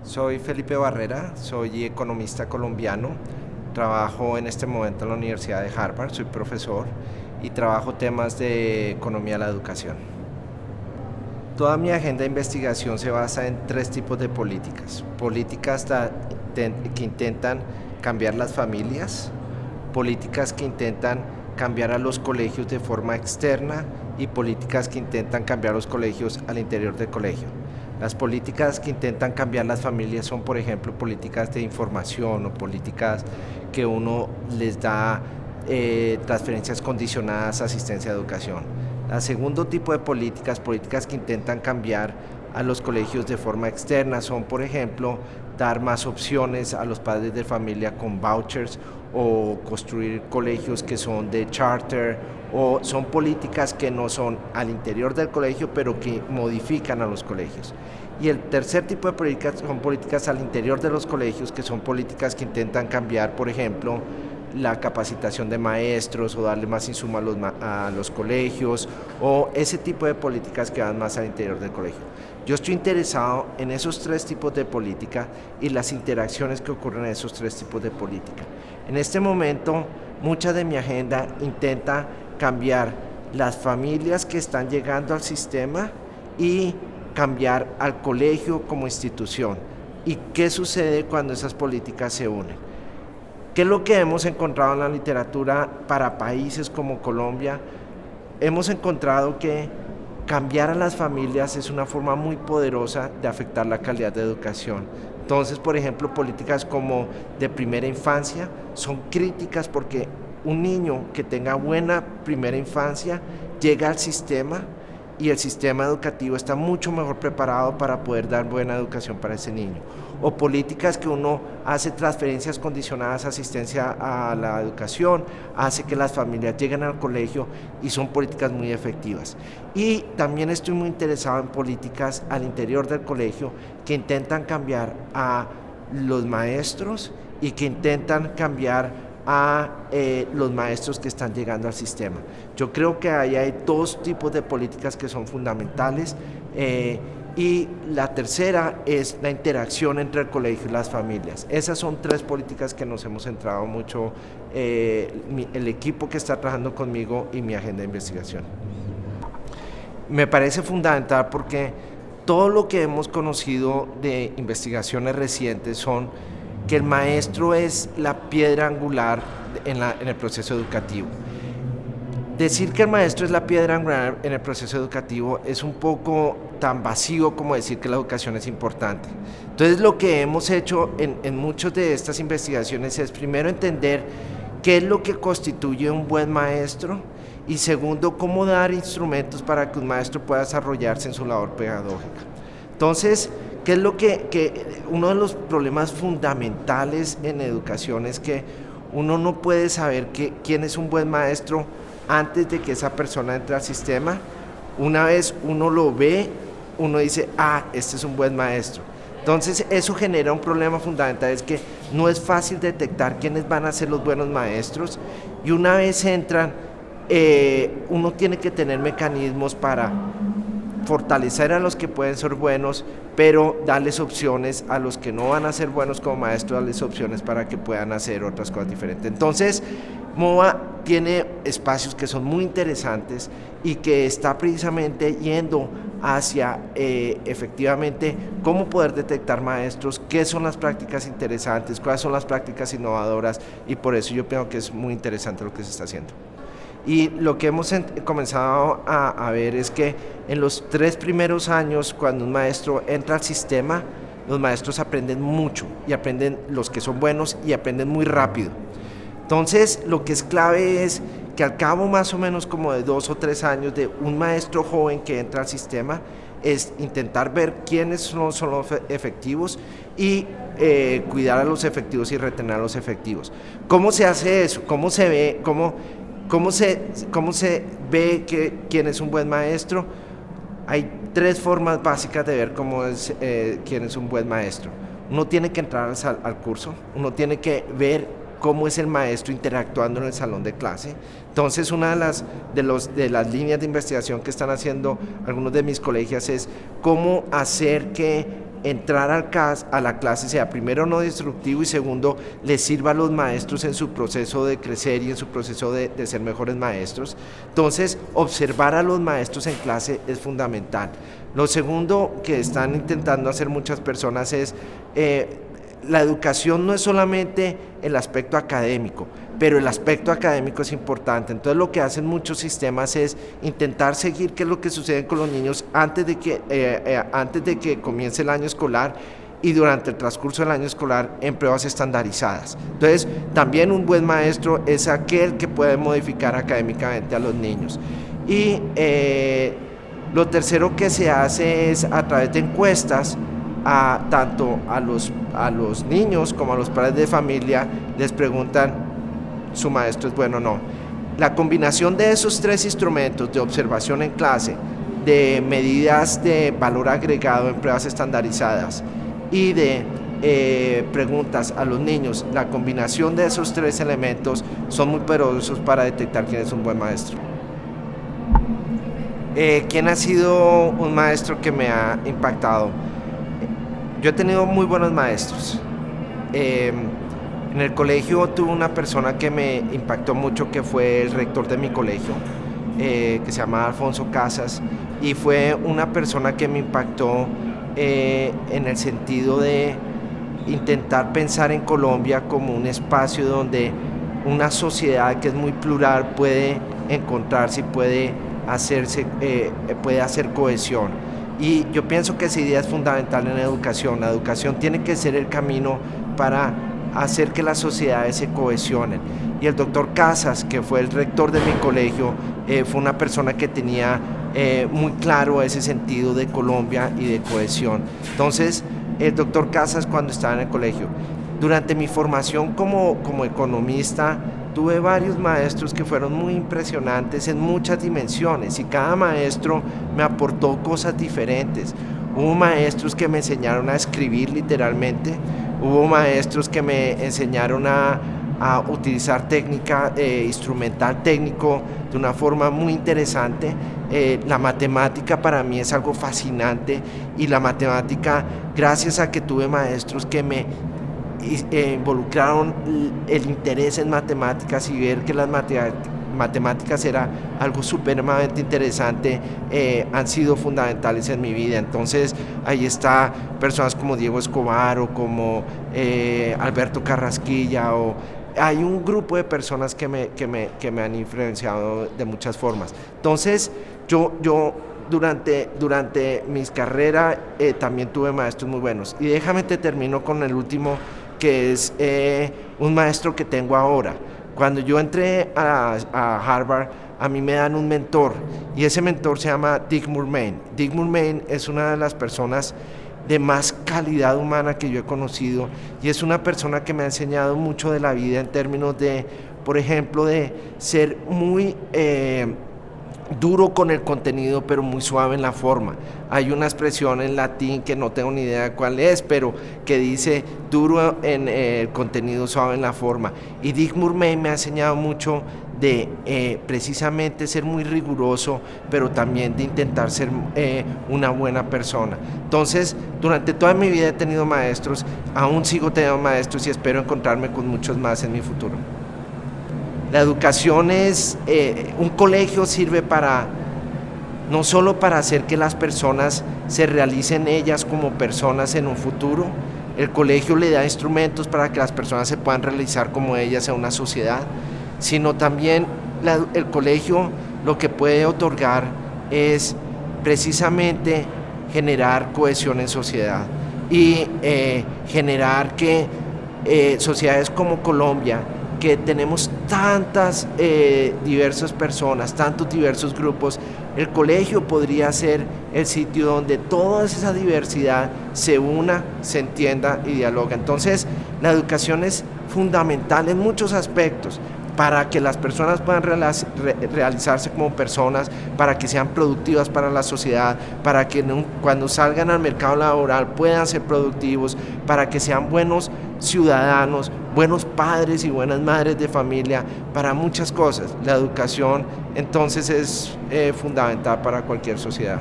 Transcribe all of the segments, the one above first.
Soy Felipe Barrera, soy economista colombiano, trabajo en este momento en la Universidad de Harvard, soy profesor y trabajo temas de economía de la educación. Toda mi agenda de investigación se basa en tres tipos de políticas. Políticas que intentan cambiar las familias, políticas que intentan cambiar a los colegios de forma externa y políticas que intentan cambiar los colegios al interior del colegio. Las políticas que intentan cambiar las familias son, por ejemplo, políticas de información o políticas que uno les da transferencias condicionadas, asistencia a educación. El segundo tipo de políticas, políticas que intentan cambiar a los colegios de forma externa, son, por ejemplo, dar más opciones a los padres de familia con vouchers o construir colegios que son de charter, o son políticas que no son al interior del colegio pero que modifican a los colegios. Y el tercer tipo de políticas son políticas al interior de los colegios, que son políticas que intentan cambiar, por ejemplo, la capacitación de maestros o darle más insumo a los colegios, o ese tipo de políticas que van más al interior del colegio. Yo estoy interesado en esos tres tipos de política y las interacciones que ocurren en esos tres tipos de política. En este momento, mucha de mi agenda intenta cambiar las familias que están llegando al sistema y cambiar al colegio como institución. ¿Y qué sucede cuando esas políticas se unen? ¿Qué es lo que hemos encontrado en la literatura para países como Colombia? Hemos encontrado que cambiar a las familias es una forma muy poderosa de afectar la calidad de educación. Entonces, por ejemplo, políticas como de primera infancia son críticas porque un niño que tenga buena primera infancia llega al sistema y el sistema educativo está mucho mejor preparado para poder dar buena educación para ese niño. O políticas que uno hace transferencias condicionadas, asistencia a la educación, hace que las familias lleguen al colegio y son políticas muy efectivas. Y también estoy muy interesado en políticas al interior del colegio que intentan cambiar a los maestros y que intentan cambiar a los maestros que están llegando al sistema. Yo creo que ahí hay dos tipos de políticas que son fundamentales, y la tercera es la interacción entre el colegio y las familias. Esas son tres políticas que nos hemos centrado mucho, el equipo que está trabajando conmigo y mi agenda de investigación. Me parece fundamental porque todo lo que hemos conocido de investigaciones recientes son que el maestro es la piedra angular en el proceso educativo. Decir que el maestro es la piedra angular en el proceso educativo es un poco tan vacío como decir que la educación es importante. Entonces, lo que hemos hecho en muchas de estas investigaciones es primero entender qué es lo que constituye un buen maestro y segundo, cómo dar instrumentos para que un maestro pueda desarrollarse en su labor pedagógica. Entonces, ¿qué es lo que uno de los problemas fundamentales en educación es que uno no puede saber quién es un buen maestro antes de que esa persona entre al sistema? Una vez uno lo ve, uno dice, este es un buen maestro. Entonces eso genera un problema fundamental, es que no es fácil detectar quiénes van a ser los buenos maestros, y una vez entran, uno tiene que tener mecanismos para fortalecer a los que pueden ser buenos, pero darles opciones a los que no van a ser buenos como maestros, darles opciones para que puedan hacer otras cosas diferentes. Entonces, MOVA tiene espacios que son muy interesantes y que está precisamente yendo hacia efectivamente cómo poder detectar maestros, qué son las prácticas interesantes, cuáles son las prácticas innovadoras, y por eso yo creo que es muy interesante lo que se está haciendo. Y lo que hemos comenzado a ver es que en los 3 primeros años, cuando un maestro entra al sistema, los maestros aprenden mucho, y aprenden los que son buenos y aprenden muy rápido. Entonces, lo que es clave es que al cabo más o menos como de 2 o 3 años de un maestro joven que entra al sistema, es intentar ver quiénes son los efectivos y cuidar a los efectivos y retener a los efectivos. ¿Cómo se hace eso? ¿Cómo se ve? ¿Cómo se ve quién es un buen maestro? Hay 3 formas básicas de ver quién es un buen maestro. Uno tiene que entrar al curso, uno tiene que ver cómo es el maestro interactuando en el salón de clase. Entonces, una de las líneas de investigación que están haciendo algunos de mis colegios es cómo hacer que entrar a la clase sea primero no destructivo y segundo les sirva a los maestros en su proceso de crecer y en su proceso de ser mejores maestros. Entonces, observar a los maestros en clase es fundamental. Lo segundo que están intentando hacer muchas personas es la educación no es solamente el aspecto académico, pero el aspecto académico es importante. Entonces lo que hacen muchos sistemas es intentar seguir qué es lo que sucede con los niños antes de que comience el año escolar y durante el transcurso del año escolar en pruebas estandarizadas. Entonces también un buen maestro es aquel que puede modificar académicamente a los niños. Y lo tercero que se hace es a través de encuestas, tanto a los niños como a los padres de familia, les preguntan, ¿su maestro es bueno o no? La combinación de esos tres instrumentos, de observación en clase, de medidas de valor agregado en pruebas estandarizadas y de preguntas a los niños, la combinación de esos tres elementos son muy poderosos para detectar quién es un buen maestro. ¿Quién ha sido un maestro que me ha impactado? Yo he tenido muy buenos maestros. En el colegio tuve una persona que me impactó mucho, que fue el rector de mi colegio, que se llama Alfonso Casas, y fue una persona que me impactó en el sentido de intentar pensar en Colombia como un espacio donde una sociedad que es muy plural puede encontrarse y puede hacer cohesión. Y yo pienso que esa idea es fundamental en la educación. La educación tiene que ser el camino para hacer que las sociedades se cohesionen. Y el doctor Casas, que fue el rector de mi colegio, fue una persona que tenía muy claro ese sentido de Colombia y de cohesión. Entonces, el doctor Casas, cuando estaba en el colegio, durante mi formación como economista, tuve varios maestros que fueron muy impresionantes en muchas dimensiones y cada maestro me aportó cosas diferentes. Hubo maestros que me enseñaron a escribir literalmente, hubo maestros que me enseñaron a utilizar técnica instrumental técnico de una forma muy interesante. La matemática para mí es algo fascinante y la matemática, gracias a que tuve maestros que me involucraron el interés en matemáticas y ver que las matemáticas era algo supremamente interesante, han sido fundamentales en mi vida. Entonces ahí está personas como Diego Escobar o como Alberto Carrasquilla, o hay un grupo de personas que me han influenciado de muchas formas. Entonces yo durante mis carreras también tuve maestros muy buenos. Y déjame te termino con el último, que es un maestro que tengo ahora. Cuando yo entré a Harvard, a mí me dan un mentor, y ese mentor se llama Dick Murmain. Dick Murmain es una de las personas de más calidad humana que yo he conocido, y es una persona que me ha enseñado mucho de la vida en términos de, por ejemplo, de ser muy duro con el contenido, pero muy suave en la forma. Hay una expresión en latín que no tengo ni idea cuál es, pero que dice duro en el contenido, suave en la forma. Y Dick Murmain me ha enseñado mucho de precisamente ser muy riguroso, pero también de intentar ser una buena persona. Entonces, durante toda mi vida he tenido maestros, aún sigo teniendo maestros y espero encontrarme con muchos más en mi futuro. La educación es, un colegio sirve no solo para hacer que las personas se realicen ellas como personas en un futuro. El colegio le da instrumentos para que las personas se puedan realizar como ellas en una sociedad, sino también el colegio lo que puede otorgar es precisamente generar cohesión en sociedad y generar que sociedades como Colombia, que tenemos tantas diversas personas, tantos diversos grupos, el colegio podría ser el sitio donde toda esa diversidad se una, se entienda y dialoga. Entonces, la educación es fundamental en muchos aspectos para que las personas puedan realizarse como personas, para que sean productivas para la sociedad, para que cuando salgan al mercado laboral puedan ser productivos, para que sean buenos ciudadanos, buenos padres y buenas madres de familia, para muchas cosas. La educación entonces es fundamental para cualquier sociedad.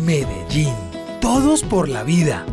Medellín. Todos por la vida.